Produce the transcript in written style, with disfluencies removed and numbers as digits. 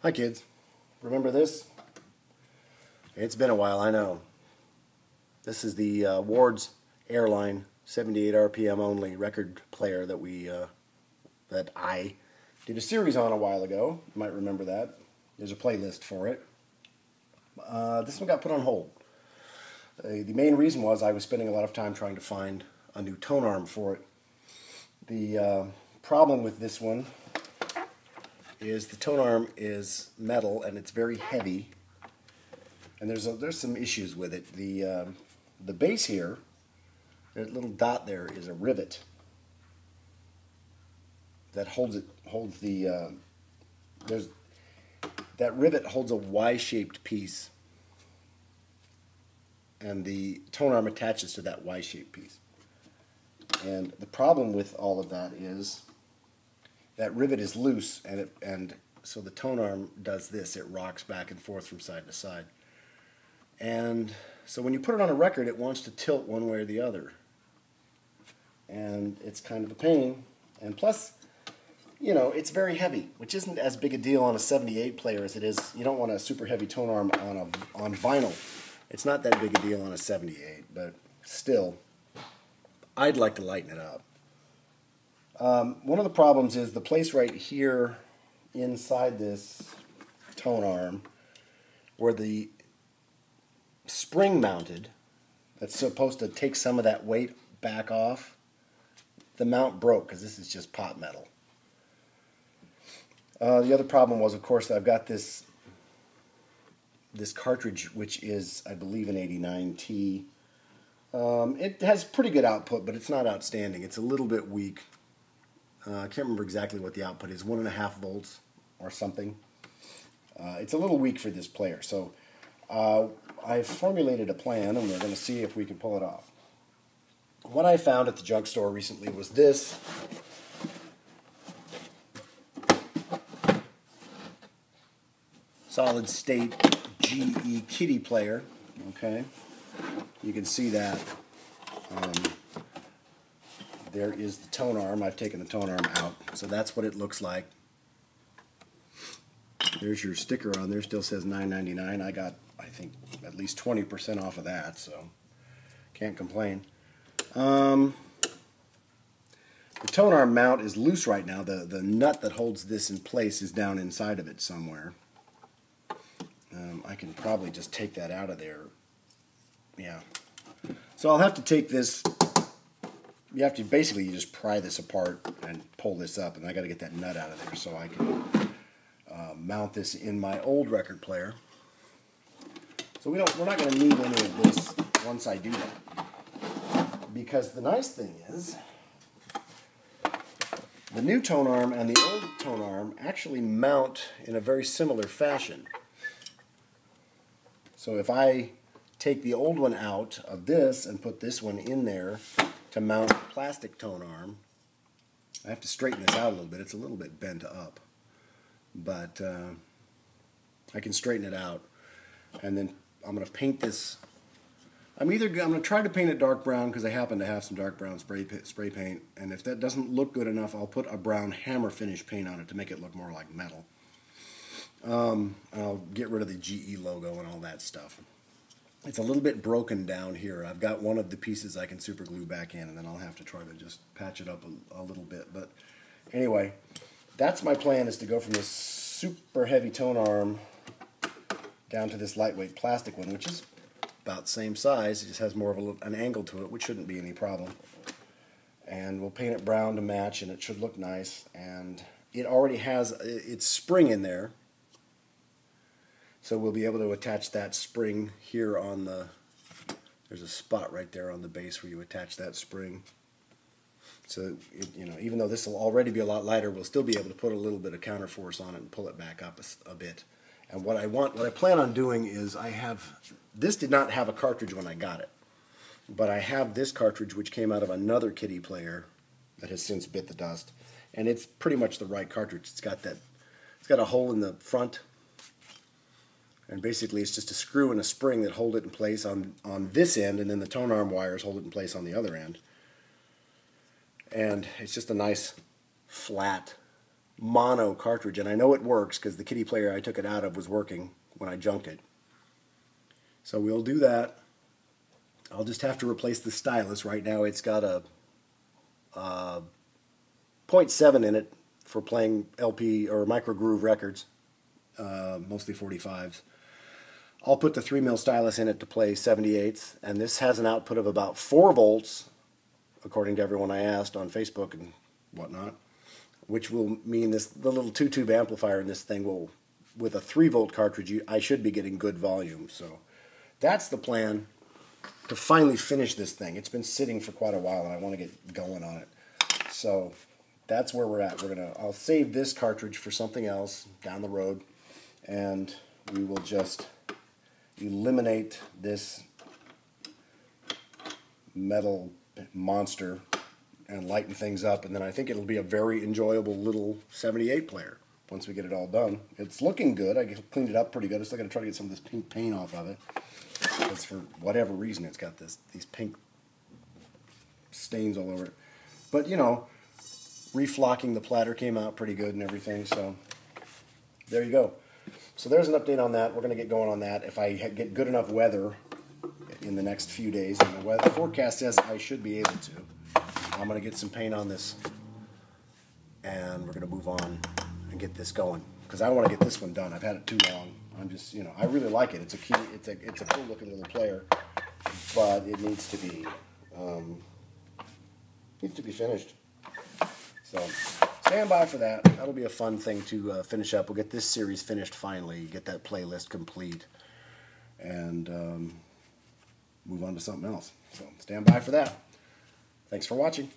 Hi kids, remember this? It's been a while, I know. This is the Ward's Airline 78 RPM only record player that I did a series on a while ago. You might remember that. There's a playlist for it. This one got put on hold. The main reason was I was spending a lot of time trying to find a new tone arm for it. The problem with this one is the tone arm is metal and it's very heavy, and there's some issues with it. The base here, that little dot there, is a rivet that that rivet holds a Y-shaped piece, and the tone arm attaches to that Y-shaped piece. And the problem with all of that is that rivet is loose, and so the tone arm does this. It rocks back and forth from side to side. And so when you put it on a record, it wants to tilt one way or the other. And it's kind of a pain. And plus, you know, it's very heavy, which isn't as big a deal on a 78 player as it is. You don't want a super heavy tone arm on vinyl. It's not that big a deal on a 78, but still, I'd like to lighten it up. One of the problems is the place right here inside this tone arm where the spring mounted that's supposed to take some of that weight back off, the mount broke because this is just pot metal. The other problem was, of course, that I've got this cartridge, which is, I believe, an 89T. It has pretty good output, but it's not outstanding. It's a little bit weak. I can't remember exactly what the output is, 1.5 volts or something. It's a little weak for this player, so I've formulated a plan, and we're going to see if we can pull it off. What I found at the junk store recently was this solid state GE Kitty player. Okay, you can see that. There is the tone arm. I've taken the tone arm out, so that's what it looks like. There's your sticker on there. Still says $9.99. I got, I think, at least 20% off of that, so can't complain. The tone arm mount is loose right now. The nut that holds this in place is down inside of it somewhere. I can probably just take that out of there. Yeah. So I'll have to take this. You have to basically, you just pry this apart and pull this up, and I got to get that nut out of there so I can mount this in my old record player. So we're not going to need any of this once I do that, because the nice thing is the new tone arm and the old tone arm actually mount in a very similar fashion. So if I take the old one out of this and put this one in there to mount a plastic tone arm, I have to straighten this out a little bit. It's a little bit bent up, but I can straighten it out, and then I'm going to paint this. I'm going to try to paint it dark brown because I happen to have some dark brown spray paint, and if that doesn't look good enough, I'll put a brown hammer finish paint on it to make it look more like metal. I'll get rid of the GE logo and all that stuff. It's a little bit broken down here. I've got one of the pieces I can super glue back in, and then I'll have to try to just patch it up a little bit. But anyway, that's my plan, is to go from this super heavy tone arm down to this lightweight plastic one, which is about the same size. It just has more of an angle to it, which shouldn't be any problem. And we'll paint it brown to match, and it should look nice. And it already has its spring in there. So we'll be able to attach that spring here on there's a spot right there on the base where you attach that spring. So, even though this will already be a lot lighter, we'll still be able to put a little bit of counterforce on it and pull it back up a bit. And what I plan on doing is, this did not have a cartridge when I got it, but I have this cartridge which came out of another Kitty player that has since bit the dust, and it's pretty much the right cartridge. It's got a hole in the front. And basically it's just a screw and a spring that hold it in place on this end, and then the tone arm wires hold it in place on the other end. And it's just a nice flat mono cartridge, and I know it works because the kitty player I took it out of was working when I junked it. So we'll do that. I'll just have to replace the stylus. Right now it's got a 0.7 in it for playing LP or micro groove records, mostly 45s. I'll put the 3mm stylus in it to play 78s, and this has an output of about 4 volts, according to everyone I asked on Facebook and whatnot, which will mean the little 2-tube amplifier in this thing will, with a 3-volt cartridge, I should be getting good volume. So that's the plan, to finally finish this thing. It's been sitting for quite a while, and I want to get going on it. So that's where we're at. I'll save this cartridge for something else down the road, and we will just eliminate this metal monster and lighten things up, and then I think it'll be a very enjoyable little 78 player once we get it all done. It's looking good. I cleaned it up pretty good. I'm still going to try to get some of this pink paint off of it, because for whatever reason it's got these pink stains all over it. But, you know, reflocking the platter came out pretty good and everything, so there you go. So there's an update on that. We're going to get going on that. If I get good enough weather in the next few days, and the weather forecast says I should be able to, I'm going to get some paint on this, and we're going to move on and get this going, because I want to get this one done. I've had it too long. I'm just, you know, I really like it. It's a cool looking little player, but it needs to be finished. So stand by for that. That'll be a fun thing to finish up. We'll get this series finished finally, get that playlist complete, and move on to something else. So stand by for that. Thanks for watching.